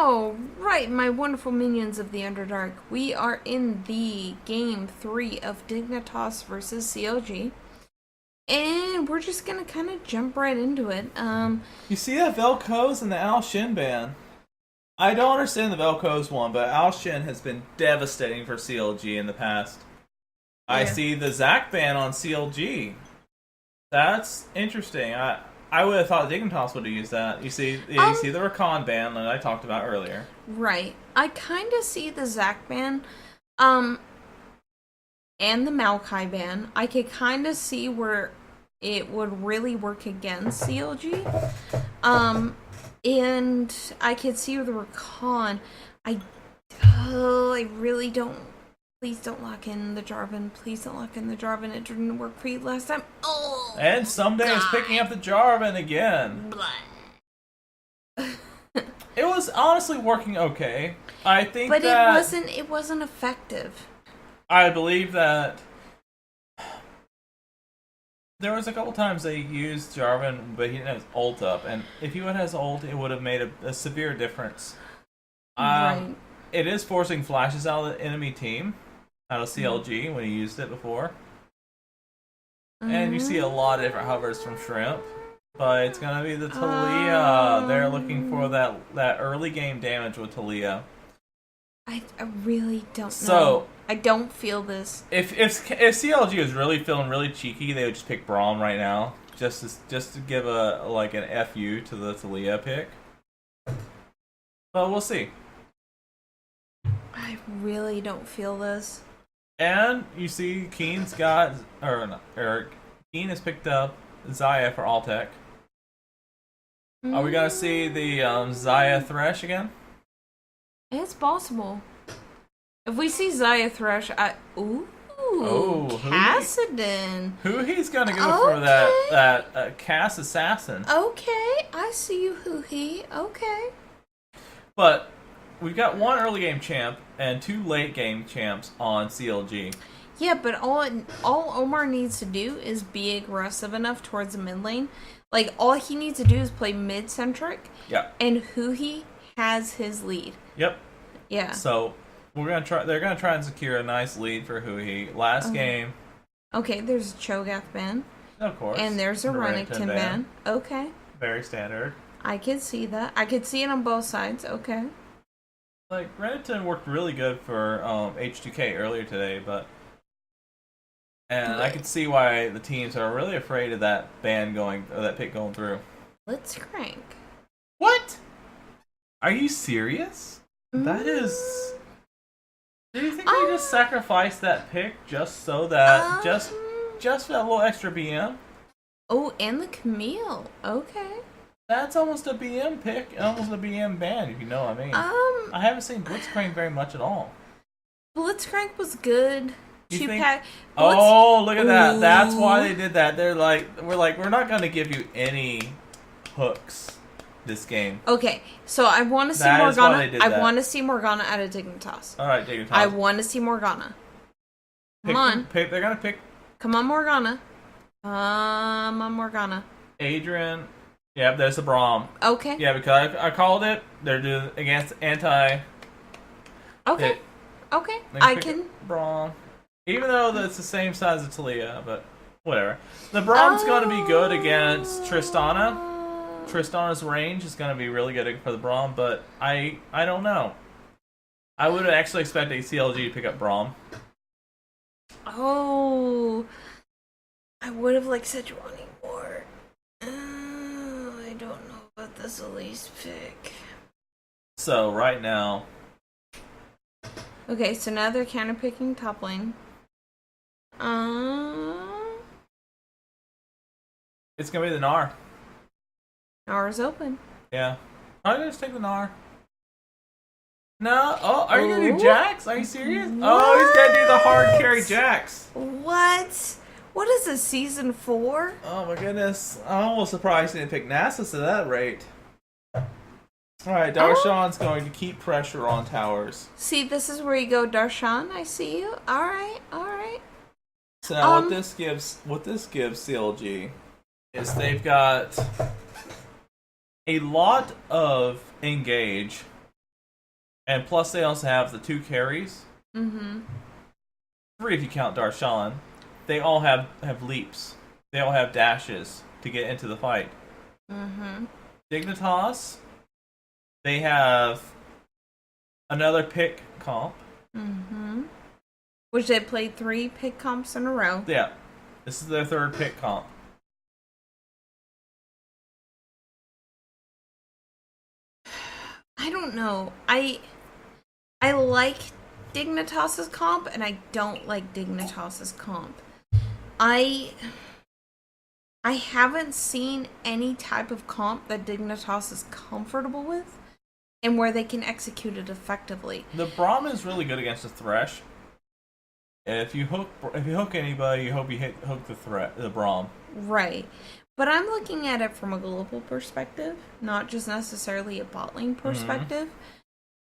All right, my wonderful minions of the Underdark. We are in the game 3 of Dignitas versus CLG. And we're just gonna kind of jump right into it. You see that Vel'Koz and the Al Shin ban? I don't understand the Vel'Koz one, but Al Shin has been devastating for CLG in the past. I see the Zac ban on CLG. That's interesting. I would have thought Dignitas would have used that. You see the Rakan ban that I talked about earlier. Right. I kind of see the Zac ban, and the Maokai ban. I could kind of see where it would really work against CLG. And I could see with the Rakan. I really don't. Please don't lock in the Jarvan. Please don't lock in the Jarvan. It didn't work for you last time. Oh. And someday it's picking up the Jarvan again. It was honestly working okay. I think but that it wasn't effective. I believe that there was a couple times they used Jarvan, but he didn't have his ult up, and if he would have his ult, it would have made a severe difference. Right. It is forcing flashes out of the enemy team, out of CLG when he used it before. And you see a lot of different hovers from Shrimp, but it's gonna be the Taliyah. They're looking for that early game damage with Taliyah. I really don't know. So I don't feel this. If CLG was really feeling really cheeky, they would just pick Braum right now, just to give an FU to the Taliyah pick. But we'll see. I really don't feel this. And you see, Keen has picked up Xayah for Altec. Are we gonna see the Xayah Thresh again? It's possible. If we see Xayah Thresh, Kassadin. He's gonna go for that Cass assassin. Okay, I see you, Hoo-Hee. Okay. But we've got one early game champ and two late game champs on CLG. Yeah, but all Omar needs to do is be aggressive enough towards the mid lane. Like, all he needs to do is play mid-centric. Yeah. And Hoo-Hee has his lead. Yep. Yeah. So they're gonna try and secure a nice lead for Hoo-Hee. Last game. Okay, there's a Cho'Gath ban. Of course. And there's a Renekton ban. Okay. Very standard. I could see that. I could see it on both sides. Okay. Like, Renekton worked really good for H2K earlier today, and I could see why the teams are really afraid of that that pick going through. Blitzcrank. What? Are you serious? That is. Do you think they just sacrificed that pick just so that just for that little extra BM? Oh, and the Camille. Okay. That's almost a BM pick, almost a BM ban, if you know what I mean. I haven't seen Blitzcrank very much at all. Blitzcrank was good. Look at that. That's why they did that. We're not going to give you any hooks this game. Okay, so I want to see Morgana. I want to see Morgana out of Dignitas. Alright, Dignitas. I want to see Morgana. Come on. They're going to pick. Come on, Morgana. Come on, Morgana. Adrian. Yeah, there's the Braum. Okay. Yeah, because I called it. They're doing against anti. Okay. Okay. I can. Braum. Even though it's the same size as Taliyah, but whatever. The Braum's going to be good against Tristana. Tristana's range is going to be really good for the Braum, but I don't know. I would have actually expected CLG to pick up Braum. Oh. I would have liked Sejuani more. I don't know about this Elise pick. So, right now. Okay, so now they're counter picking top lane. It's gonna be the Gnar. Gnar's open. Yeah. I'm gonna just take the Gnar. No? Oh, are you gonna do Jax? Are you serious? What? Oh, he's gonna do the hard carry Jax. What? What is this, season 4? Oh my goodness. I'm almost surprised he didn't pick Nasus at that rate. Alright, Darshan's going to keep pressure on towers. See, this is where you go, Darshan. I see you. Alright, alright. So now what this gives CLG is they've got a lot of engage And plus, they also have the 2 carries. Mm-hmm. 3 if you count Darshan. They all have leaps. They all have dashes to get into the fight. Mm-hmm. Dignitas, they have another pick comp. Mm-hmm. Which they played 3 pick comps in a row. Yeah. This is their 3rd pick comp. I don't know. I like Dignitas's comp, and I don't like Dignitas's comp. I haven't seen any type of comp that Dignitas is comfortable with, and where they can execute it effectively. The Braum is really good against the Thresh. If you hook anybody, you hope you hook the Braum. Right. But I'm looking at it from a global perspective, not just necessarily a bot lane perspective.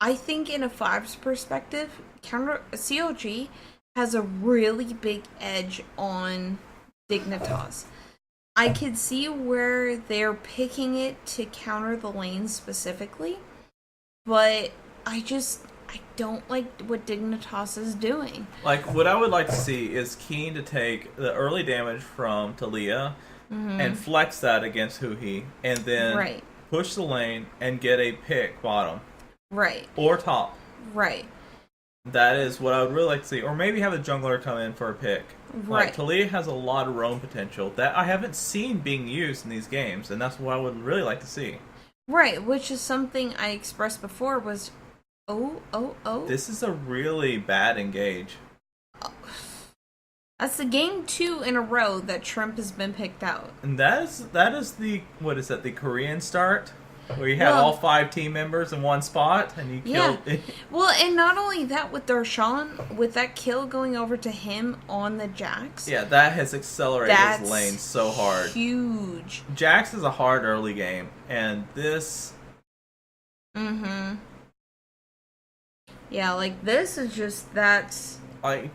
I think in a 5's perspective, CLG has a really big edge on Dignitas. I could see where they're picking it to counter the lane specifically, but I don't like what Dignitas is doing. Like, what I would like to see is Keen to take the early damage from Talia and flex that against Huhi, and then push the lane and get a pick bottom. Right. Or top. Right. That is what I would really like to see. Or maybe have a jungler come in for a pick. Right. Like, Talia has a lot of roam potential that I haven't seen being used in these games, and that's what I would really like to see. Right, which is something I expressed before was, This is a really bad engage. That's the game 2 in a row that Shrimp has been picked out. And that is the, what is that, the Korean start? Where you have all 5 team members in one spot and you kill... Yeah. Well, and not only that, with Darshan, with that kill going over to him on the Jax. Yeah, that has accelerated his lane so hard. Huge. Jax is a hard early game, and this... Mm-hmm. Yeah, like, this is just, that's... but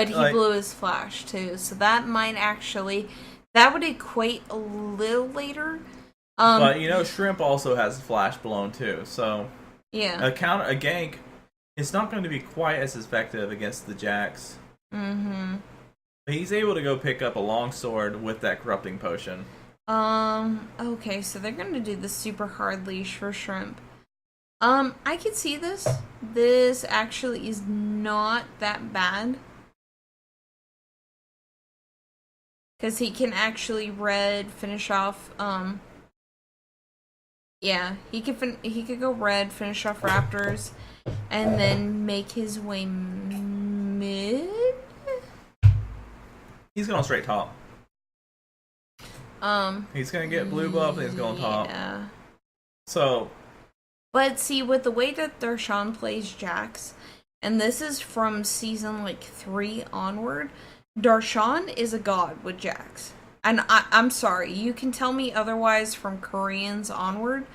he blew his flash, too. So that might actually... That would equate a little later. But, Shrimp also has flash blown, too. So, yeah. a gank is not going to be quite as effective against the Jax. Mm-hmm. But he's able to go pick up a longsword with that corrupting potion. Okay, so they're going to do the super hard leash for Shrimp. I can see this. This actually is not that bad. Because he can actually finish off, yeah, he could go red, finish off Raptors, and then make his way mid? He's going straight top. He's going to get blue buff and he's going top. Yeah. So... But see, with the way that Darshan plays Jax, and this is from season, 3 onward, Darshan is a god with Jax. And I'm sorry, you can tell me otherwise from Koreans onward,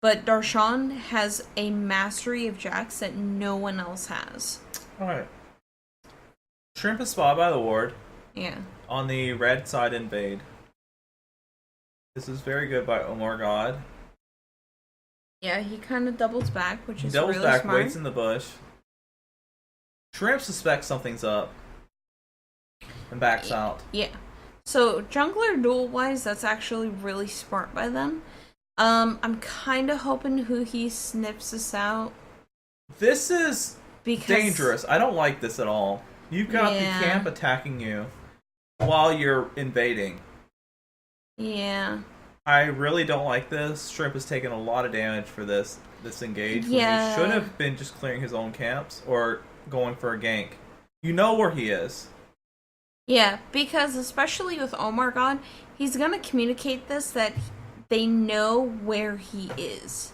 but Darshan has a mastery of Jax that no one else has. Alright. Shrimp is spotted by the ward. Yeah. On the red side invade. This is very good by Omar God. Yeah, he kind of doubles back, which is really smart. He doubles back, waits in the bush. Shrimp suspects something's up. And backs out. Yeah. So, jungler duel-wise, that's actually really smart by them. I'm kind of hoping he sniffs us out. This is dangerous. I don't like this at all. You've got the camp attacking you while you're invading. Yeah. I really don't like this. Shrimp has taken a lot of damage for this engage. Yeah. He should have been just clearing his own camps or going for a gank. You know where he is. Yeah, because especially with Omar God, he's going to communicate this that they know where he is.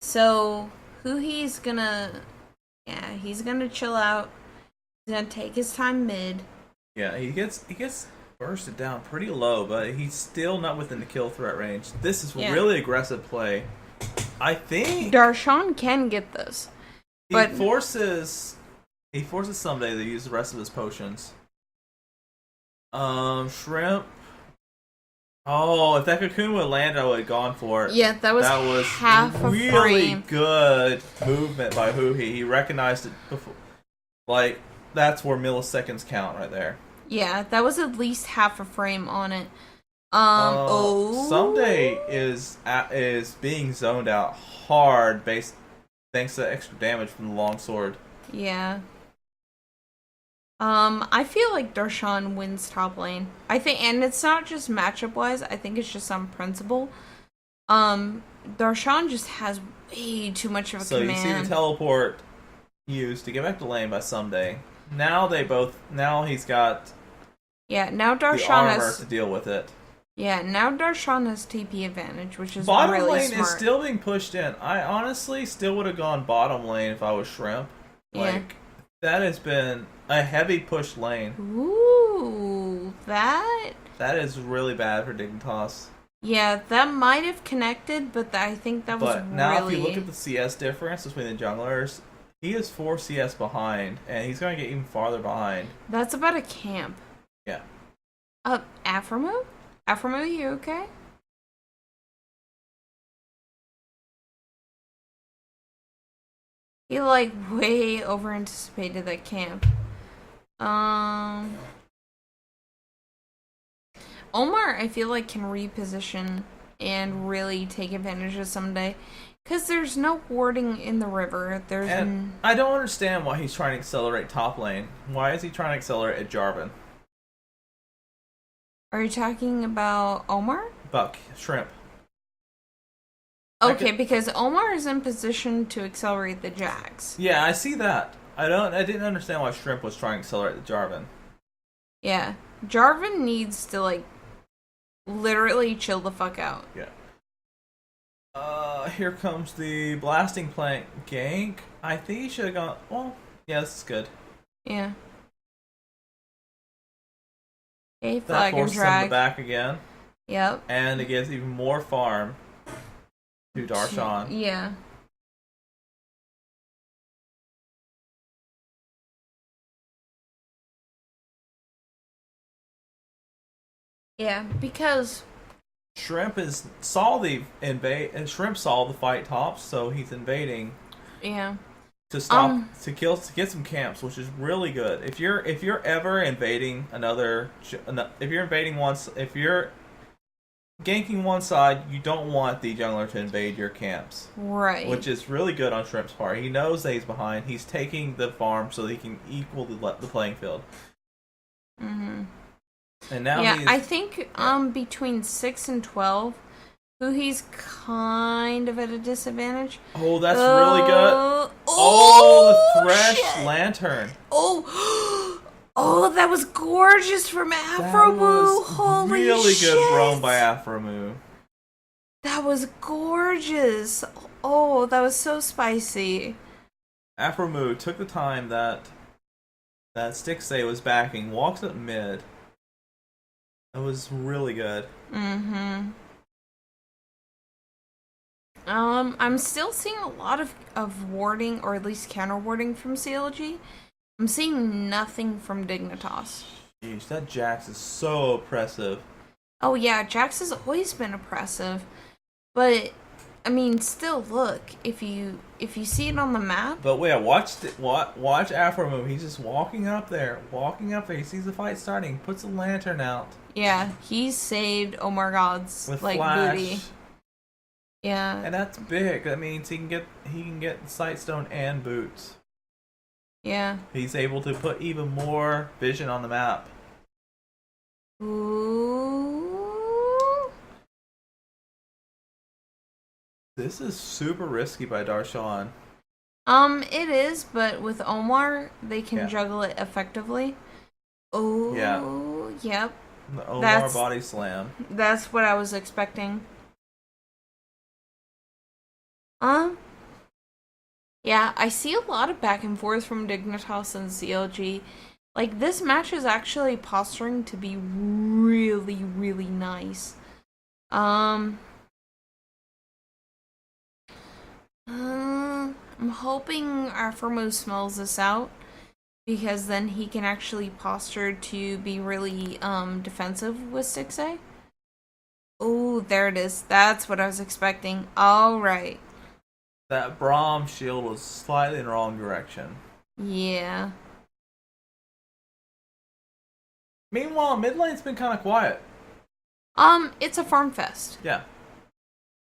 So, he's going to... Yeah, he's going to chill out. He's going to take his time mid. Yeah, he gets bursted down pretty low, but he's still not within the kill threat range. This is really aggressive play. I think Darshan can get this. He forces someday to use the rest of his potions. Shrimp Oh, if that cocoon would land, I would have gone for it. Yeah, that was That was half a really frame. good movement by Huhi. He recognized it before. Like, that's where milliseconds count right there. Yeah, that was at least half a frame on it. Someday Oh. is being zoned out hard based thanks to extra damage from the longsword. Yeah. I feel like Darshan wins top lane. I think, and it's not just matchup wise. I think it's just on principle. Darshan just has way too much of a So you see the command. teleport used to get back to lane by Someday. Now he's got Yeah, now the Darshan armor has. to deal with it. Yeah, now Darshan has TP advantage, which is Bottom really lane smart. is still being pushed in. I honestly still would have gone bottom lane if I was Shrimp. Yeah. Like, that has been a heavy push lane. Ooh, that. That is really bad for Dignitas. Yeah, that might have connected, but I think that was But now really. if you look at the CS difference between the junglers, he is 4 CS behind, and he's going to get even farther behind. That's about a camp. Yeah. Aframo? Aframo, you okay? He like way over anticipated that camp. Omar, I feel like can reposition and really take advantage of someday, because there's no warding in the river. And I don't understand why he's trying to accelerate top lane. Why is he trying to accelerate at Jarvan? Are you talking about Omar? Buck, Shrimp. Okay, because Omar is in position to accelerate the Jax. Yeah, I see that. I didn't understand why Shrimp was trying to accelerate the Jarvan. Yeah. Jarvan needs to, like, literally chill the fuck out. Yeah. Here comes the blasting plank gank. I think he should have gone. Well, yeah, this is good. Yeah. Okay, That flag and forces him drag. back again, Yep. and it gives even more farm to Darshan. Yeah. Yeah, because Shrimp saw the invade, and Shrimp saw the fight tops, so he's invading yeah. to stop to get some camps, which is really good. If you're ever invading if you're invading once, if you're ganking one side, you don't want the jungler to invade your camps. Right. Which is really good on Shrimp's part. He knows that he's behind. He's taking the farm so that he can equal the playing field. Mhm. And now Yeah, I think between 6 and 12, he's kind of at a disadvantage. Oh, that's really good. Oh, The Thresh shit. Lantern. Oh, oh, that was gorgeous from That Afromoo. was Holy really shit. good roam by Afromoo. That was gorgeous. Oh, that was so spicy. Afromoo took the time that Stixay was backing, walks up mid. That was really good. Mm-hmm. I'm still seeing a lot of warding, or at least counter warding from CLG. I'm seeing nothing from Dignitas. Jeez, that Jax is so oppressive. Oh yeah, Jax has always been oppressive, but I mean, still look, if you see it on the map. But wait, watch Afromoo. He's just walking up there. He sees the fight starting, puts a lantern out Yeah, he saved Omar God's with like flash. booty. Yeah. And that's big. That means he can get Sightstone and boots. Yeah. He's able to put even more vision on the map. Ooh. This is super risky by Darshan. It is, but with Omar, they can juggle it effectively. Oh. Yeah. Yep. The Omar body slam. That's what I was expecting. Yeah, I see a lot of back and forth from Dignitas and CLG. Like, this match is actually posturing to be really, really nice. I'm hoping Aframo smells this out, because then he can actually posture to be really defensive with 6A. Oh, there it is. That's what I was expecting. All right. That Braum shield was slightly in the wrong direction. Yeah. Meanwhile, mid lane's been kind of quiet. It's a farm fest. Yeah.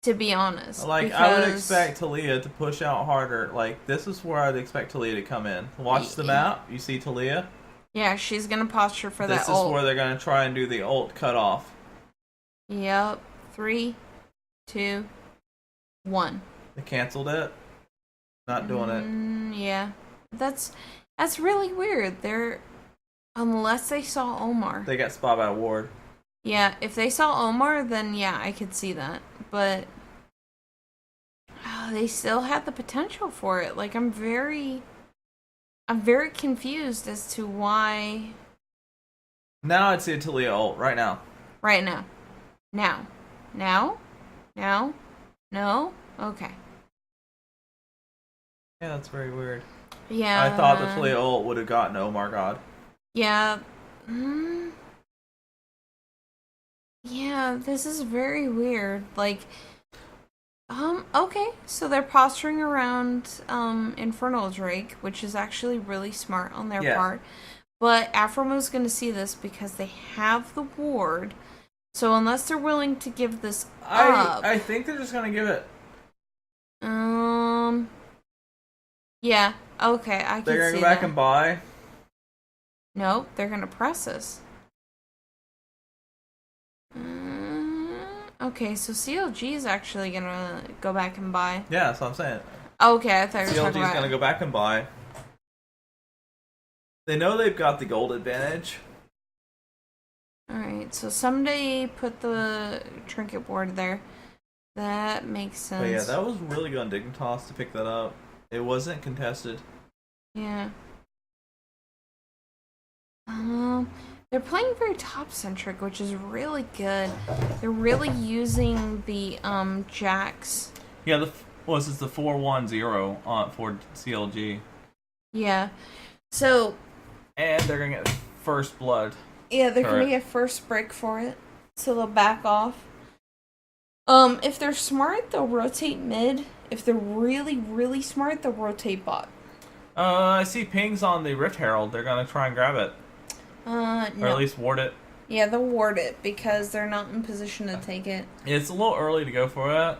To be honest. Like, I would expect Talia to push out harder. Like, this is where I'd expect Talia to come in. Watch the map. You see Talia? Yeah, she's gonna posture for that ult. This is where they're gonna try and do the ult cutoff. Yep. 3, 2, 1. They canceled it. Not doing it. Yeah. That's really weird. Unless they saw Omar. They got spot by ward. Yeah, if they saw Omar, then yeah, I could see that. But they still had the potential for it. Like, I'm very confused as to why. Now I'd see a Talia ult right now. Right now. Now? No? Okay. Yeah, that's very weird. Yeah. I thought the Talia ult would have gotten Omar God. Yeah. Yeah, this is very weird. Like, okay, so they're posturing around Infernal Drake, which is actually really smart on their part. But Aphromo's gonna see this because they have the ward. So unless they're willing to give this up, I think they're just gonna give it. Yeah. Okay, I can see that. They're gonna go back and buy. Nope, they're gonna press us. Okay, so CLG is actually gonna go back and buy. Yeah, that's what I'm saying. Okay, I thought you were talking CLG's about... gonna go back and buy. They know they've got the gold advantage. Alright, so someday put the trinket board there. That makes sense. But yeah, that was really good on Dignitas to pick that up. It wasn't contested. Yeah. They're playing very top-centric, which is really good. They're really using the, jacks. Yeah, this is the 4-1-0 for CLG. Yeah. So... And they're gonna get first blood. Yeah, they're gonna get first break for it. So they'll back off. If they're smart, they'll rotate mid. If they're really, really smart, they'll rotate bot. I see pings on the Rift Herald. They're gonna try and grab it. No. Or at least ward it. Yeah, they'll ward it because they're not in position to take it. It's a little early to go for it.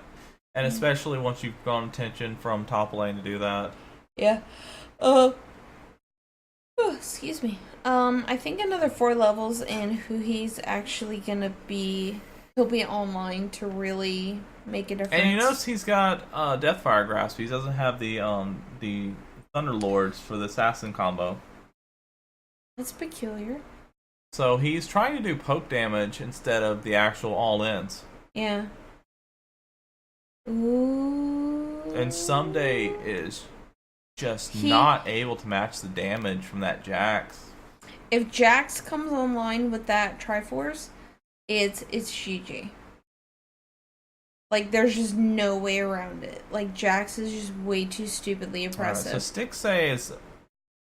And especially once you've gone attention from top lane to do that. Yeah. Excuse me. I think another 4 levels and who he's actually gonna be... He'll be online to really make a difference. And you notice he's got Deathfire Grasp. He doesn't have the Thunderlords for the Assassin combo. That's peculiar. So he's trying to do poke damage instead of the actual all-ins. Yeah. Ooh. And Someday is just not able to match the damage from that Jax. If Jax comes online with that Triforce, it's GG. Like, there's just no way around it. Like, Jax is just way too stupidly impressive. Right, so Stixxay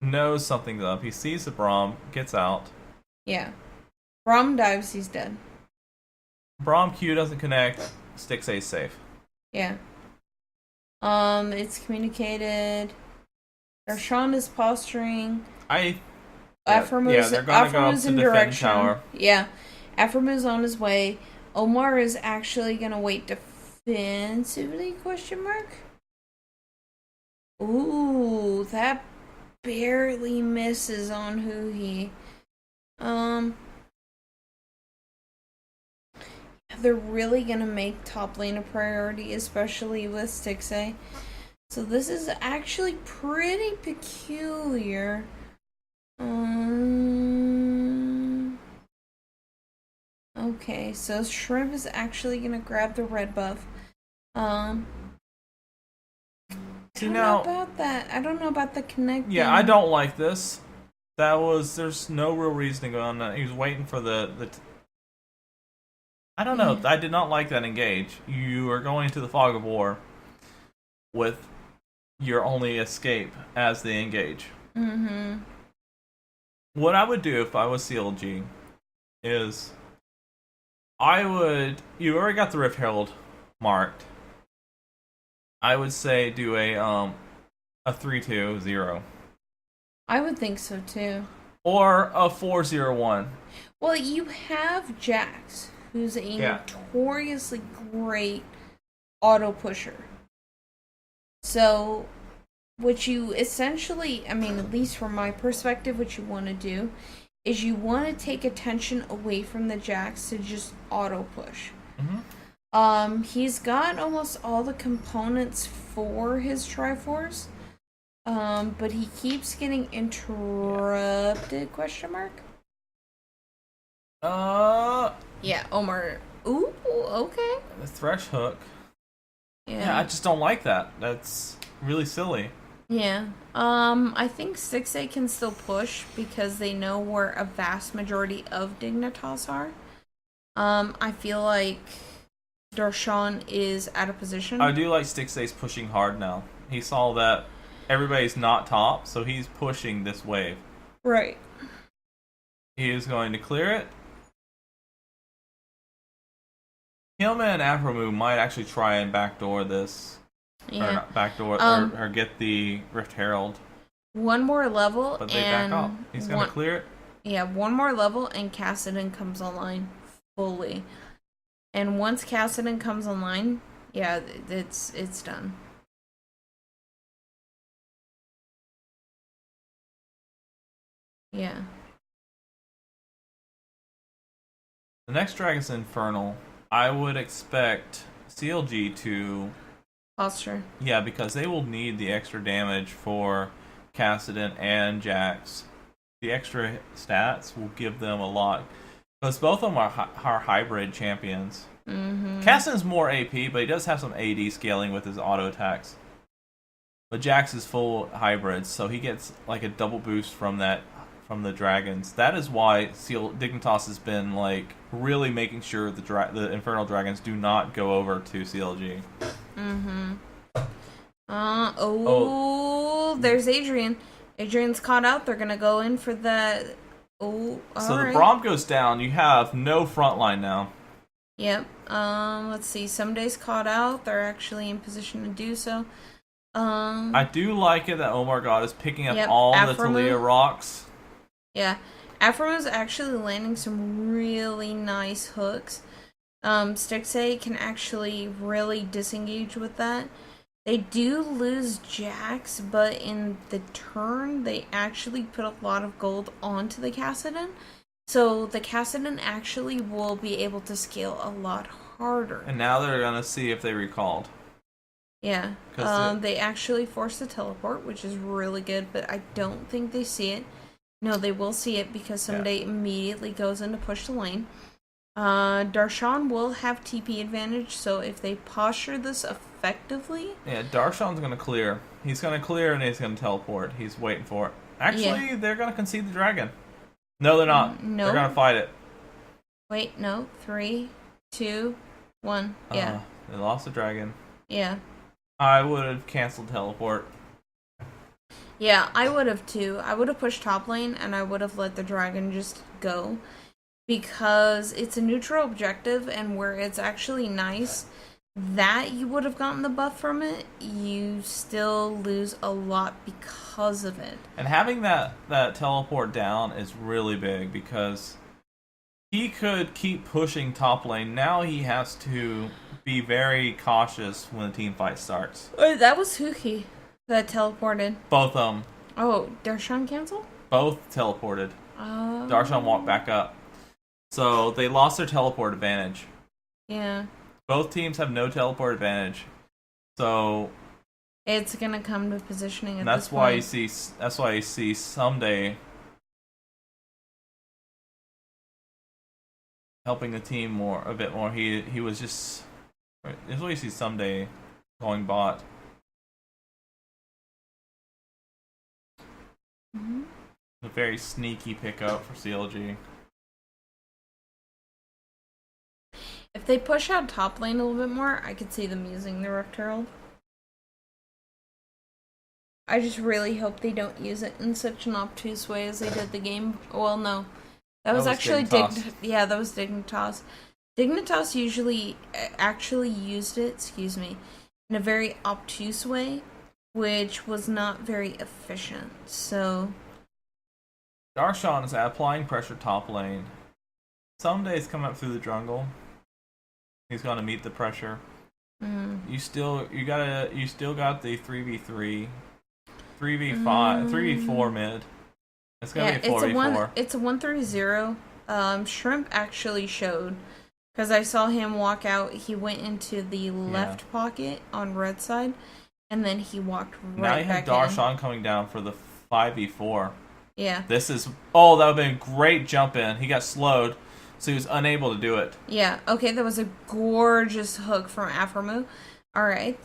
knows something's up. He sees the Braum, gets out. Yeah. Braum dives, he's dead. Braum Q doesn't connect. Stixxay's safe. Yeah. It's communicated. Darshan is posturing. Aphromo's they're gonna go up to in defend direction. tower. Yeah. Aphromo's on his way. Omar is actually gonna wait defensively, question mark? Ooh, that barely misses on who he. They're really gonna make top lane a priority, especially with Stixxay. So this is actually pretty peculiar. Okay, so Shrimp is actually gonna grab the red buff. I don't know about that. I don't know about the connecting. Yeah, I don't like this. There's no real reasoning on that. He was waiting for I don't know. I did not like that engage. You are going into the fog of war with your only escape as the engage. Mm-hmm. What I would do if I was CLG is I would. You already got the Rift Herald marked. I would say do a 3-2-0 I would think so too. or a 4-0-1. Well, you have Jax, who's a Yeah. notoriously great auto pusher. So, what you essentially, I mean, at least from my perspective, what you want to do is you want to take attention away from the Jax to just auto push. He's got almost all the components for his Triforce, but he keeps getting interrupted, question mark? Yeah, Omar. Ooh, okay. The Thresh Hook. Yeah. Yeah, I just don't like that. That's really silly. Yeah. I think 6A can still push because they know where a vast majority of Dignitas are. I feel like Darshan is out of position. I do like Stixay's pushing hard now. He saw that everybody's not top, so he's pushing this wave. Right. He is going to clear it. Him and Afromu might actually try and backdoor this. Yeah. Or not backdoor, or get the Rift Herald. One more level, But they and back off. He's going to clear it. Yeah, one more level, and Kassadin comes online fully. And once Kassadin comes online, yeah, it's done. Yeah. The next Dragon's Infernal. I would expect CLG to... Posture. Yeah, because they will need the extra damage for Kassadin and Jax. The extra stats will give them a lot. Because both of them are hybrid champions. Kassadin's more AP, but he does have some AD scaling with his auto attacks. But Jax is full hybrid, so he gets like a double boost from the dragons. That is why Dignitas has been like really making sure the Infernal Dragons do not go over to CLG. There's Adrian. Adrian's caught out. They're gonna go in for the. Oh, So alright. the Braum goes down. You have no frontline now. Yep. Let's see. Someday's caught out. They're actually in position to do so. I do like it that Omar God is picking up Yep, all the Afromu. Talia rocks. Yeah. Afro's actually landing some really nice hooks. Stixay can actually really disengage with that. They do lose Jax, but in the turn, they actually put a lot of gold onto the Kassadin. So the Kassadin actually will be able to scale a lot harder. And now they're going to see if they recalled. Yeah. They actually force the teleport, which is really good, but I don't think they see it. No, they will see it because Someday immediately goes in to push the lane. Darshan will have TP advantage, so if they posture this effectively... Yeah, Darshan's going to clear. He's going to clear and he's going to teleport. He's waiting for it. Actually, they're going to concede the dragon. No, they're not. No. They're going to fight it. Wait, no. 3, 2, 1. Yeah. They lost the dragon. Yeah. I would have canceled teleport. Yeah, I would have too. I would have pushed top lane and I would have let the dragon just go. Because it's a neutral objective, and where it's actually nice that you would have gotten the buff from it, you still lose a lot because of it. And having that teleport down is really big because he could keep pushing top lane. Now he has to be very cautious when the team fight starts. Wait, that was Huki that teleported. Both of them. Oh, Darshan canceled? Both teleported. Darshan walked back up. So they lost their teleport advantage. Yeah. Both teams have no teleport advantage. So it's gonna come to positioning at that's this why point. that's why you see Someday helping the team a bit more. He was just that's why you see Someday going bot. A very sneaky pickup for CLG. If they push out top lane a little bit more, I could see them using the Rift Herald. I just really hope they don't use it in such an obtuse way as they did the game. Well, no. That was actually Dignitas. Yeah, that was Dignitas. Dignitas usually actually used it, excuse me, in a very obtuse way, which was not very efficient. So Darshan is applying pressure top lane. Some days come up through the jungle. He's gonna meet the pressure. You still got the 3v3, 3v5, 3v4 mid. It's gonna be a 4v4. It's a 1-3-0. Shrimp actually showed, because I saw him walk out. He went into the left pocket on red side, and then he walked right back in. Now you have Darshan coming down for the 5v4. Yeah. This is... Oh, that would have been a great jump in. He got slowed, so he was unable to do it. Yeah. Okay, that was a gorgeous hook from Aframu. Alright,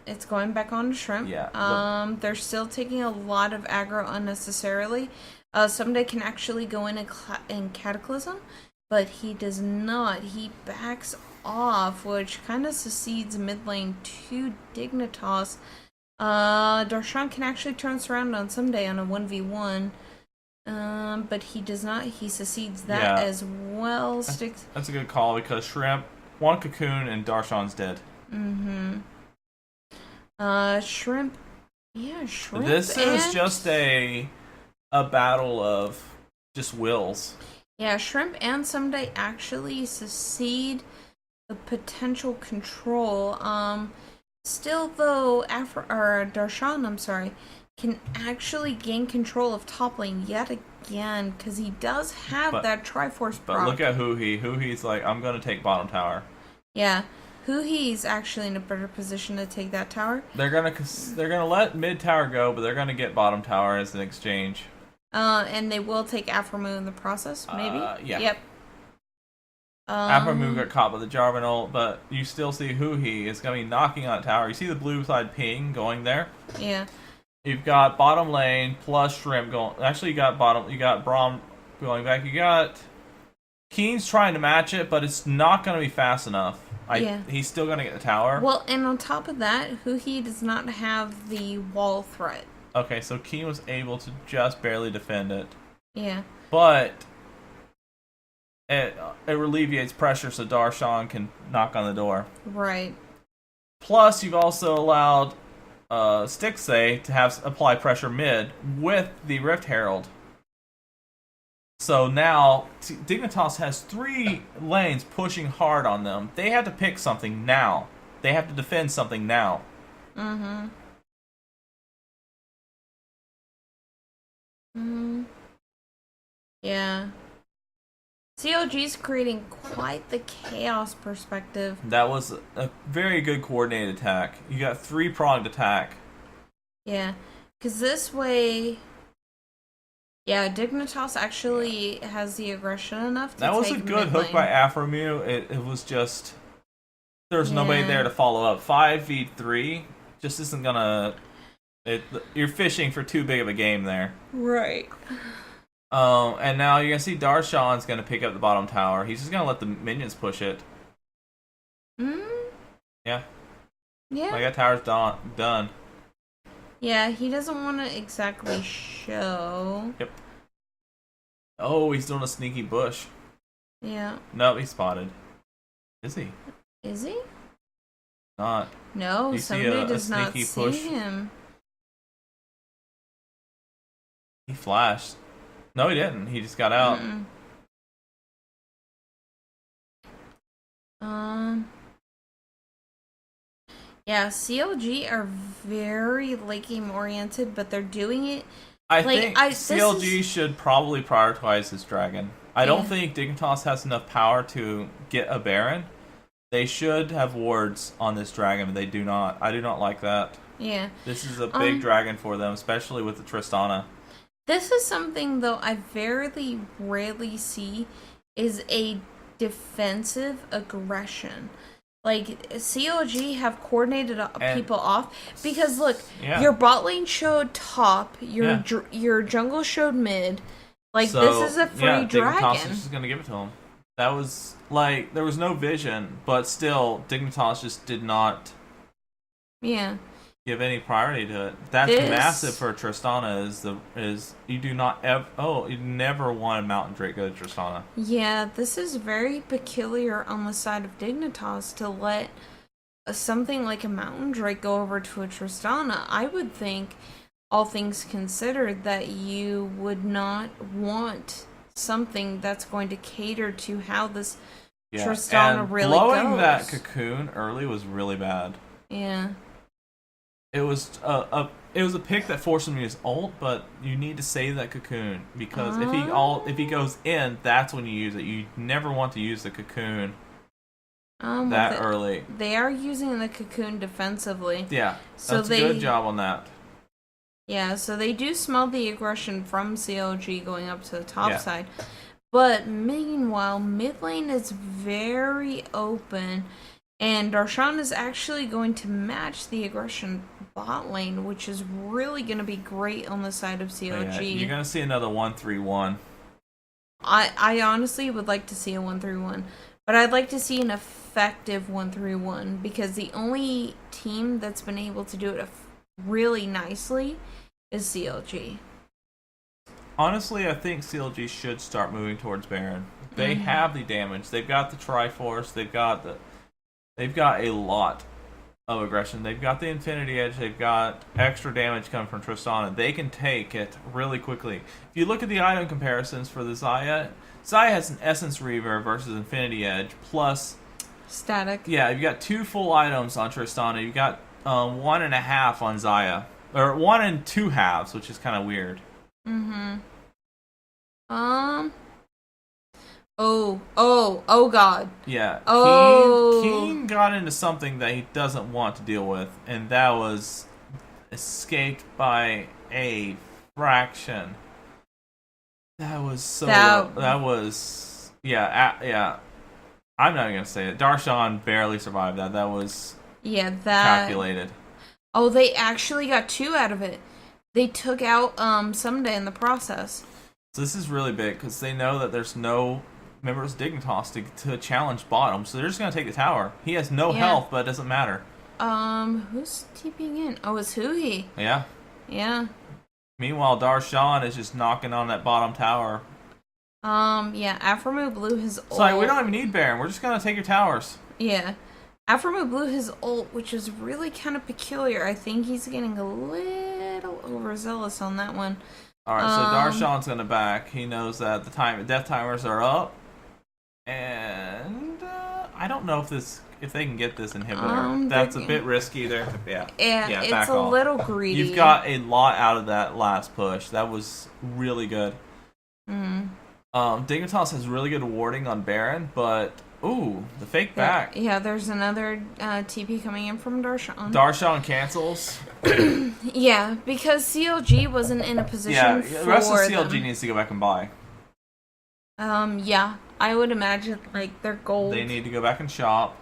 it's going back on to Shrimp. Yeah. They're still taking a lot of aggro unnecessarily. Someday can actually go in Cataclysm, but he does not. He backs off, which kind of succeeds mid lane to Dignitas. Darshan can actually turn us around on Someday on a 1v1. But he does not. He succeeds that as well. That's a good call, because Shrimp, one cocoon, and Darshan's dead. Shrimp. Yeah, Shrimp. This is just a battle of just wills. Yeah, Shrimp and Someday actually succeed the potential control. Still though, Darshan, I'm sorry, can actually gain control of top lane yet again, because he does have that Triforce proc. But look at Huhi's like, I'm gonna take bottom tower. Yeah. Huhi's actually in a better position to take that tower. They're gonna let mid tower go, but they're gonna get bottom tower as an exchange. And they will take Aframu in the process, maybe? Yeah. Yep. Aframu got caught by the Jarvan ult, but you still see Huhi is gonna be knocking on that tower. You see the blue side ping going there? Yeah. You've got bottom lane plus Shrimp going. Actually, you got Braum going back. You got Keen's trying to match it, but it's not going to be fast enough. He's still going to get the tower. Well, and on top of that, Huhi does not have the wall threat. Okay, so Keen was able to just barely defend it. Yeah. But it alleviates pressure so Darshan can knock on the door. Right. Plus, you've also allowed Stixxay to apply pressure mid with the Rift Herald. So now Dignitas has 3 lanes pushing hard on them. They have to pick something now. They have to defend something now. Yeah. CLG's creating quite the chaos perspective. That was a very good coordinated attack. You got 3-pronged attack. Yeah. Because this way... Yeah, Dignitas actually has the aggression enough to That was a good hook by Aframu. It was just... There's nobody there to follow up. 5v3 just isn't gonna... You're fishing for too big of a game there. Right. And now you're gonna see Darshan's gonna pick up the bottom tower. He's just gonna let the minions push it. Yeah. Yeah. Like, that tower's done. Yeah, he doesn't want to exactly show. Yep. Oh, he's doing a sneaky bush. Yeah. No, he's spotted. Is he? Is he? Not. No, somebody does not see him. He flashed. No, he didn't. He just got out. Yeah, CLG are very late game oriented, but they're doing it. I think CLG should probably prioritize this dragon. I don't think Dignitas has enough power to get a Baron. They should have wards on this dragon, but they do not. I do not like that. Yeah. This is a big dragon for them, especially with the Tristana. This is something, though, I very rarely see is a defensive aggression. Like, CLG have coordinated people off. Because, look, your bot lane showed top, your jungle showed mid. Like, so, this is a free dragon. Dignitas is just going to give it to him. That was, like, there was no vision, but still, Dignitas just did not... Yeah. give any priority to it. That's This- massive for Tristana. Is you do not you never want a Mountain Drake go to Tristana. Yeah, this is very peculiar on the side of Dignitas to let something like a Mountain Drake go over to a Tristana. I would think, all things considered, that you would not want something that's going to cater to how this Tristana and really blowing goes. that cocoon early was really bad. Yeah. It was a pick that forced him to use ult, but you need to save that cocoon because if he goes in, that's when you use it. You never want to use the cocoon early. They are using the cocoon defensively. Yeah, So that's a good job on that. Yeah, so they do smell the aggression from CLG going up to the top side. But meanwhile, mid lane is very open, and Darshan is actually going to match the aggression bot lane, which is really going to be great on the side of CLG. Yeah, you're going to see another 1-3-1. I honestly would like to see a 1-3-1, but I'd like to see an effective 1-3-1, because the only team that's been able to do it really nicely is CLG. Honestly, I think CLG should start moving towards Baron. They have the damage. They've got the Triforce. They've got a lot of aggression. They've got the Infinity Edge. They've got extra damage coming from Tristana. They can take it really quickly. If you look at the item comparisons for the Xayah has an Essence Reaver versus Infinity Edge plus Static. Yeah, you've got 2 full items on Tristana. You've got 1.5 on Xayah. Or 1 and 2 halves, which is kind of weird. Oh God. Yeah. Oh. Keen got into something that he doesn't want to deal with, and that was escaped by a fraction. That was so. That was. Yeah. I'm not even gonna say it. Darshan barely survived that. That was. Yeah, calculated. Oh, they actually got 2 out of it. They took out Someday in the process. So this is really big because they know that there's no members of Dignitas to challenge bottom, so they're just gonna take the tower. He has no health, but it doesn't matter. Who's TPing in? Oh, it's Huhi. Yeah. Yeah. Meanwhile, Darshan is just knocking on that bottom tower. Yeah, Aphromu blew his ult. Sorry, we don't even need Baron. We're just gonna take your towers. Yeah. Aphromu blew his ult, which is really kind of peculiar. I think he's getting a little overzealous on that one. Alright, so Darshan's gonna back. He knows that the death timers are up. And I don't know if they can get this inhibitor. That's a bit risky there. Yeah, it's a little greedy. You've got a lot out of that last push. That was really good. Dignitas has really good warding on Baron, but the fake back. Yeah, there's another TP coming in from Darshan. Darshan cancels. Yeah, because CLG wasn't in a position for the rest of CLG them. needs to go back and buy. Yeah, I would imagine like their gold. They need to go back and shop.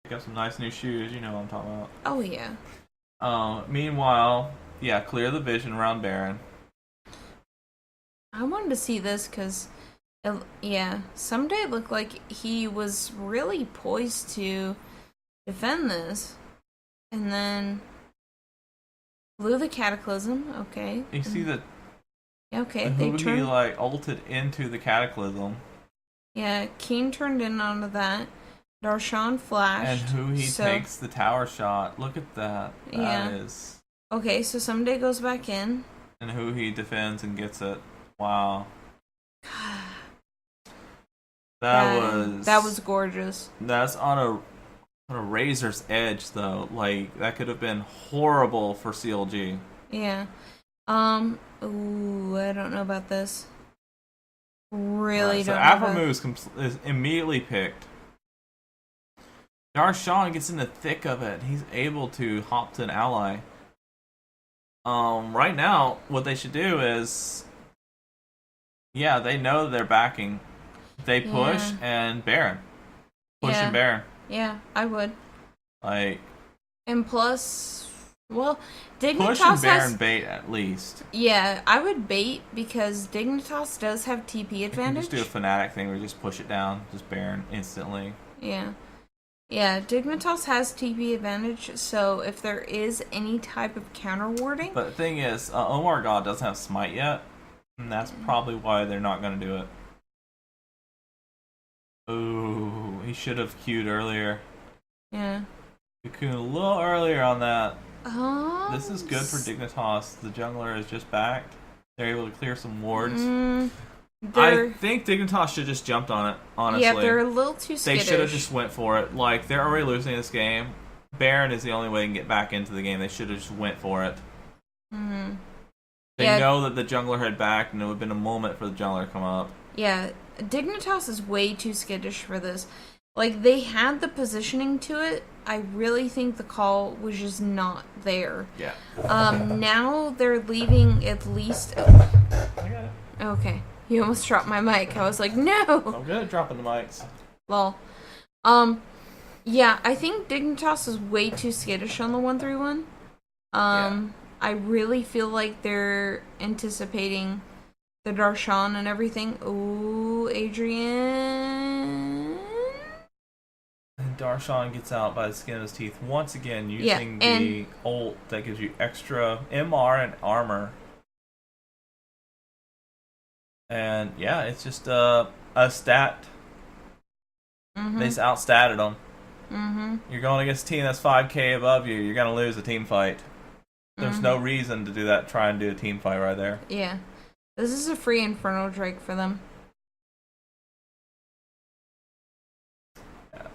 Pick up some nice new shoes. You know what I'm talking about. Oh yeah. Meanwhile, clear the vision around Baron. I wanted to see this because, Someday it looked like he was really poised to defend this, and then blew the Cataclysm. Okay. You see that? Okay, they ulted into the Cataclysm. Yeah, Keen turned in onto that. Darshan flashed. And takes the tower shot. Look at that. That is. Okay, so Someday goes back in. And he defends and gets it. Wow. That was gorgeous. That's on a razor's edge though. Like that could have been horrible for CLG. Yeah. Ooh, I don't know about this. Really don't know. So Aphromu is immediately picked. Darshan gets in the thick of it. He's able to hop to an ally. Right now, what they should do is, they know they're backing. They push and Baron. Pushing Baron. Yeah, I would. And plus, Dignitas pushing Baron bait at least. Yeah, I would bait because Dignitas does have TP advantage. Just do a Fnatic thing where you just push it down, just Baron instantly. Yeah. Yeah, Dignitas has TP advantage, so if there is any type of counter warding, But the thing is, Omar God doesn't have Smite yet, and that's probably why they're not going to do it. Ooh, he should have queued earlier. yeah. He queued a little earlier on that. Um, This is good for Dignitas. The jungler is just backed. They're able to clear some wards. I think Dignitas should have just jumped on it, honestly. Yeah, they're a little too skittish. They should have just went for it. Like, they're already losing this game. Baron is the only way they can get back into the game. They should have just went for it. They know that the jungler had backed, and it would have been a moment for the jungler to come up. Yeah, Dignitas is way too skittish for this. Like, they had the positioning to it. I really think the call was just not there. Yeah. Now they're leaving at least... I got it. Okay. You almost dropped my mic. I was like, no! I'm good at dropping the mics. Lol. Yeah, I think Dignitas is way too skittish on the 1-3-1. I really feel like they're anticipating the Darshan and everything. Ooh, Adrian. And Darshan gets out by the skin of his teeth once again, using the ult that gives you extra MR and armor. And yeah, it's just a stat. They just outstatted them. You're going against a team that's 5k above you. You're going to lose a team fight. There's no reason to do that. Try and do a team fight right there. Yeah. This is a free Infernal Drake for them. Yeah.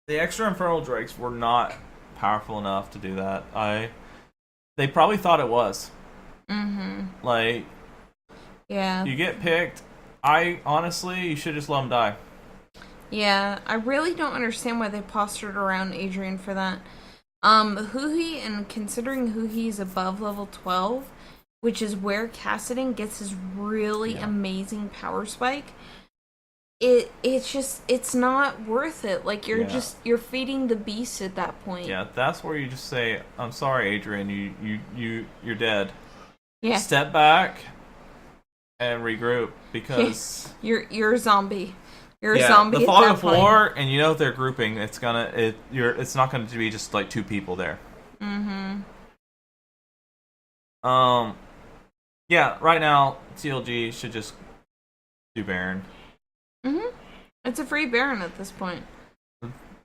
The extra Infernal Drakes were not powerful enough to do that. They probably thought it was. Like, yeah. You get picked. Honestly, you should just let them die. Yeah, I really don't understand why they postured around Adrian for that. Huhi, and considering Huhi's above level 12, which is where Cassidon gets his really amazing power spike, it's not worth it. Like, you're feeding the beast at that point. Yeah, that's where you just say, I'm sorry, Adrian, you're dead. Yeah. Step back and regroup, because you're a zombie. You're a zombie. The fog of war, and you know if they're grouping, it's not going to be just like two people there. Yeah, right now CLG should just do Baron. It's a free Baron at this point.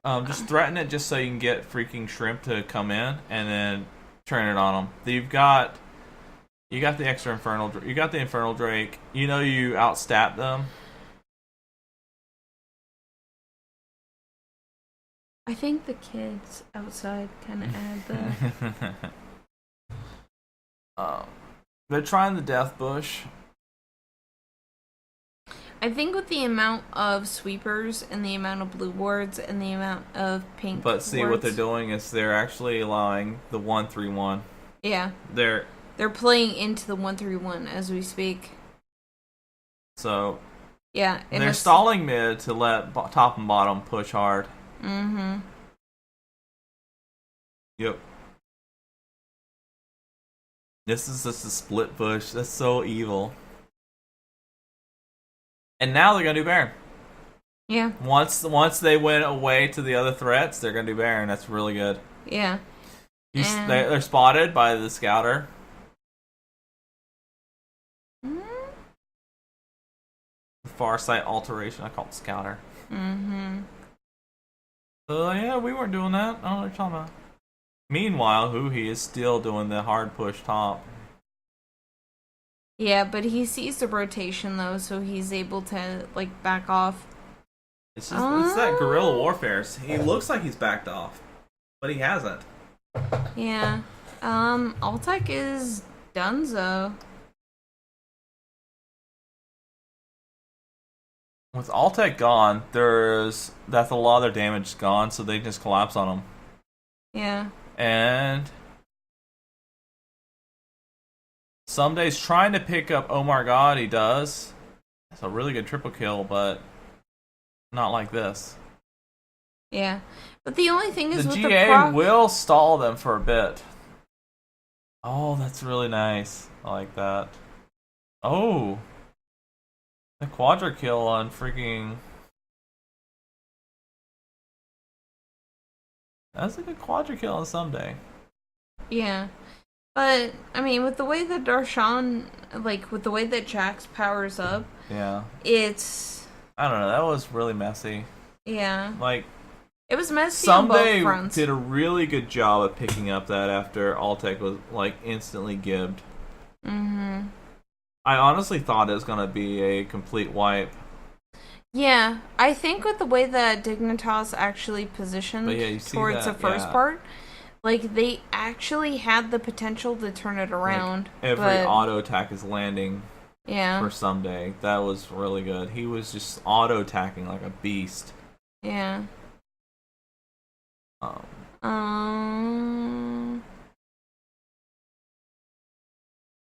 Just threaten it just so you can get freaking Shrimp to come in, and then turn it on them. You got the extra Infernal. You got the Infernal Drake. You know you outstat them. I think the kids outside kind of add the... They're trying the Death Bush. I think with the amount of sweepers and the amount of blue wards and the amount of pink But see, wards, what they're doing is they're actually allowing the 1-3-1. Yeah. They're playing into the 1-3-1 as we speak. So... Yeah. And they're stalling mid to let top and bottom push hard. Yep. This is just a split push. That's so evil. And now they're gonna do Baron. Yeah. Once they went away to the other threats, they're gonna do Baron. That's really good. Yeah. They're spotted by the scouter. Far sight alteration. I call it scouter. So yeah, we weren't doing that. I don't know what you're talking about. Meanwhile, Huhi is still doing the hard push top. Yeah, but he sees the rotation though, so he's able to like back off. It's that guerrilla warfare. He looks like he's backed off, but he hasn't. Yeah. Altec is donezo. With Altec gone, that's a lot of their damage is gone, so they just collapse on him. Yeah. And Someday's trying to pick up Omar God. He does. It's a really good triple kill, but not like this. Yeah, but the only thing is the with GA the proc will stall them for a bit. Oh, that's really nice. I like that. Oh, the quadra kill on freaking That's a good quadra kill on Someday. Yeah. But, I mean, with the way that Darshan, like, with the way that Jax powers up, Yeah. it's... I don't know, that was really messy. Yeah. Like, It was messy on both Someday fronts. did a really good job of picking up that after Altec was, like, instantly gibbed. Mm-hmm. I honestly thought it was going to be a complete wipe. Yeah, I think with the way that Dignitas actually positioned towards the first part, like, they actually had the potential to turn it around. Like, every auto attack is landing for Someday. That was really good. He was just auto attacking like a beast. Yeah.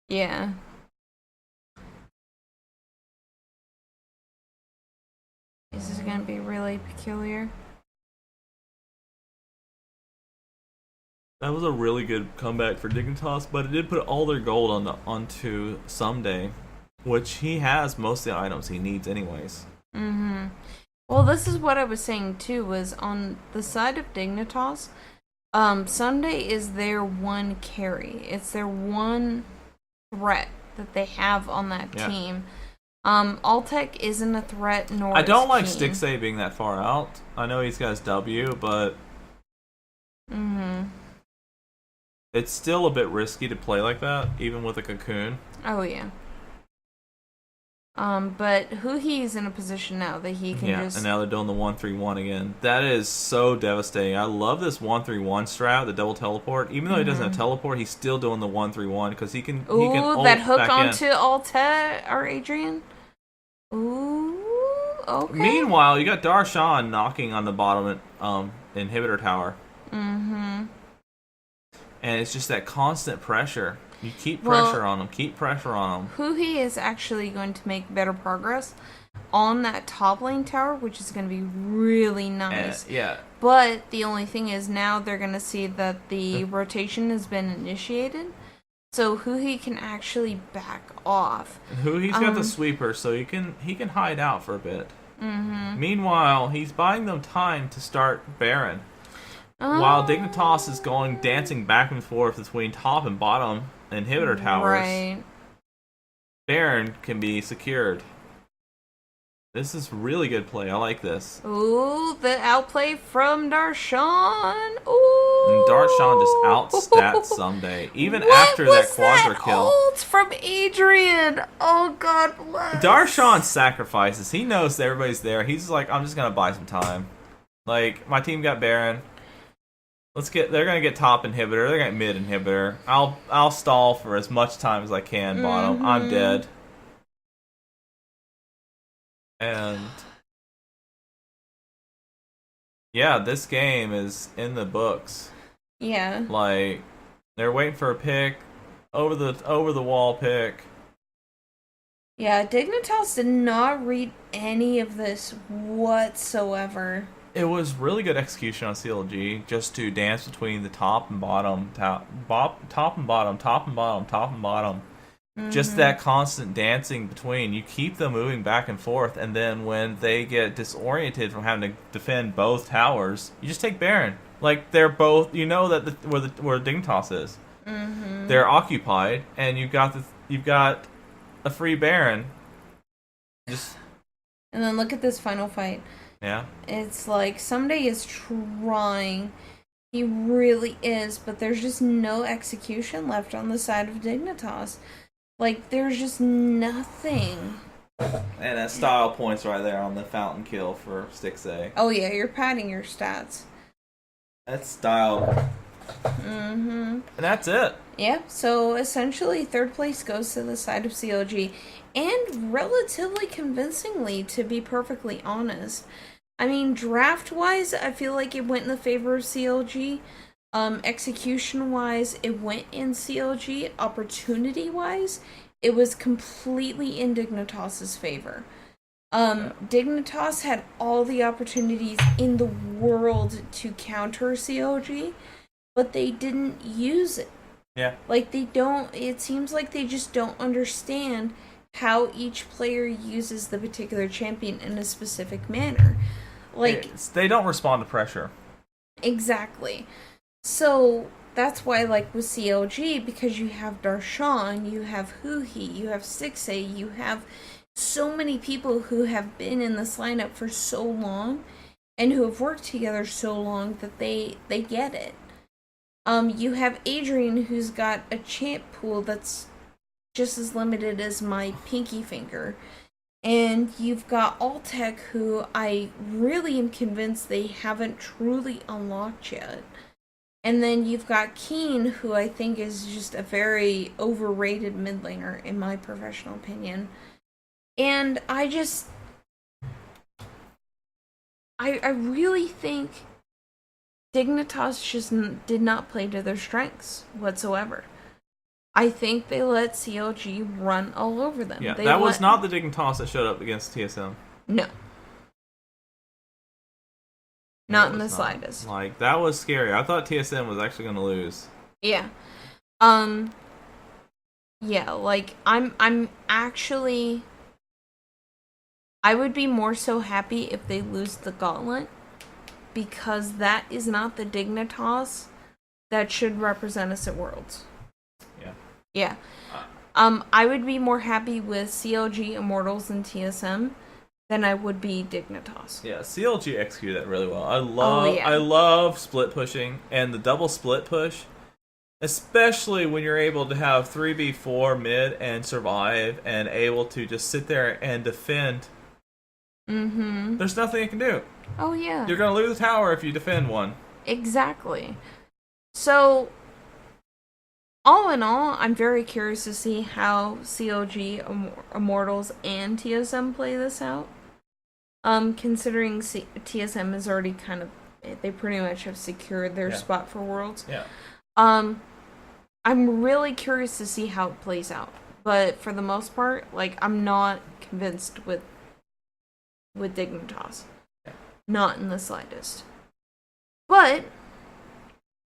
Yeah. This is gonna be really peculiar. That was a really good comeback for Dignitas, but it did put all their gold onto Someday, which he has most of the items he needs anyways. Mm-hmm. Well, this is what I was saying too, was on the side of Dignitas, Someday is their one carry. It's their one threat that they have on that team. Altec isn't a threat, nor I don't like Stixay being that far out. I know he's got his W, but it's still a bit risky to play like that, even with a cocoon. Oh yeah. But Huhi's in a position now that he can just... and now they're doing the 1-3-1 again. That is so devastating. I love this 1-3-1 strat, the double teleport. Even though he doesn't have teleport, he's still doing the 1-3-1 because he can. Ooh, he can ult that hook back onto in. Altet or Adrian. Ooh, okay. Meanwhile, you got Darshan knocking on the bottom inhibitor tower. Mm-hmm. And it's just that constant pressure. You keep pressure on him. Keep pressure on him. Huhi is actually going to make better progress on that top lane tower, which is going to be really nice. Yeah. But the only thing is now they're going to see that the rotation has been initiated. So Huhi can actually back off. And Huhi's got the sweeper, so he can hide out for a bit. Mm-hmm. Meanwhile, he's buying them time to start Baron. While Dignitas is dancing back and forth between top and bottom inhibitor towers, Baron can be secured. This is really good play. I like this. Ooh, the outplay from Darshan. Ooh. And Darshan just outstats Someday, even after that quadra kill. Ult from Adrian. Oh, God bless. Darshan sacrifices. He knows that everybody's there. He's like, I'm just gonna buy some time. Like, my team got Baron. They're gonna get top inhibitor. They're gonna get mid inhibitor. I'll stall for as much time as I can. Bottom. I'm dead. And yeah, this game is in the books. Yeah. Like, they're waiting for a pick, over the wall pick. Yeah, Dignitas did not read any of this whatsoever. It was really good execution on CLG, just to dance between the top and bottom, top and bottom, top and bottom, top and bottom. Just that constant dancing between. You keep them moving back and forth, and then when they get disoriented from having to defend both towers, you just take Baron. Like, they're both, you know that where Dignitas is. They're occupied, and you've got a free Baron. And then look at this final fight. Yeah. It's like Someday is trying. He really is, but there's just no execution left on the side of Dignitas. Like, there's just nothing. And that style points right there on the fountain kill for Stixay. Oh yeah, you're padding your stats. That's style. And that's it. Yeah, so essentially third place goes to the side of CLG. And relatively convincingly, to be perfectly honest. I mean, draft-wise, I feel like it went in the favor of CLG. Execution-wise, it went in CLG. Opportunity-wise, it was completely in Dignitas' favor. Dignitas had all the opportunities in the world to counter CLG, but they didn't use it. Yeah. Like, it seems like they just don't understand how each player uses the particular champion in a specific manner. Like, they don't respond to pressure. Exactly. So that's why, like with CLG, because you have Darshan, you have Huhi, you have 6A, you have so many people who have been in this lineup for so long and who have worked together so long that they get it. You have Adrian, who's got a champ pool that's just as limited as my pinky finger. And you've got Altec, who I really am convinced they haven't truly unlocked yet. And then you've got Keen, who I think is just a very overrated mid laner, in my professional opinion. And I really think Dignitas just did not play to their strengths whatsoever. I think they let CLG run all over them. Yeah, that was not the Dignitas that showed up against TSM. No. Not in the slightest. Like, that was scary. I thought TSM was actually going to lose. Yeah. Yeah, like, I'm actually... I would be more so happy if they lose the gauntlet, because that is not the Dignitas that should represent us at Worlds. Yeah. Yeah. I would be more happy with CLG, Immortals, and TSM than I would be Dignitas. Yeah, CLG executed that really well. I love split pushing, and the double split push, especially when you're able to have 3v4 mid and survive and able to just sit there and defend. Mm-hmm. There's nothing you can do. Oh, yeah. You're going to lose a tower if you defend one. Exactly. So, all in all, I'm very curious to see how CLG, Immortals, and TSM play this out. Considering TSM is already kind of, they pretty much have secured their spot for Worlds. Yeah. I'm really curious to see how it plays out. But for the most part, like, I'm not convinced with Dignitas. Yeah. Not in the slightest. But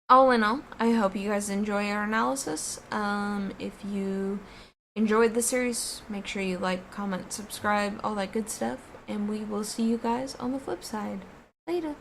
all in all, I hope you guys enjoy our analysis. If you enjoyed the series, make sure you like, comment, subscribe, all that good stuff. And we will see you guys on the flip side. Later.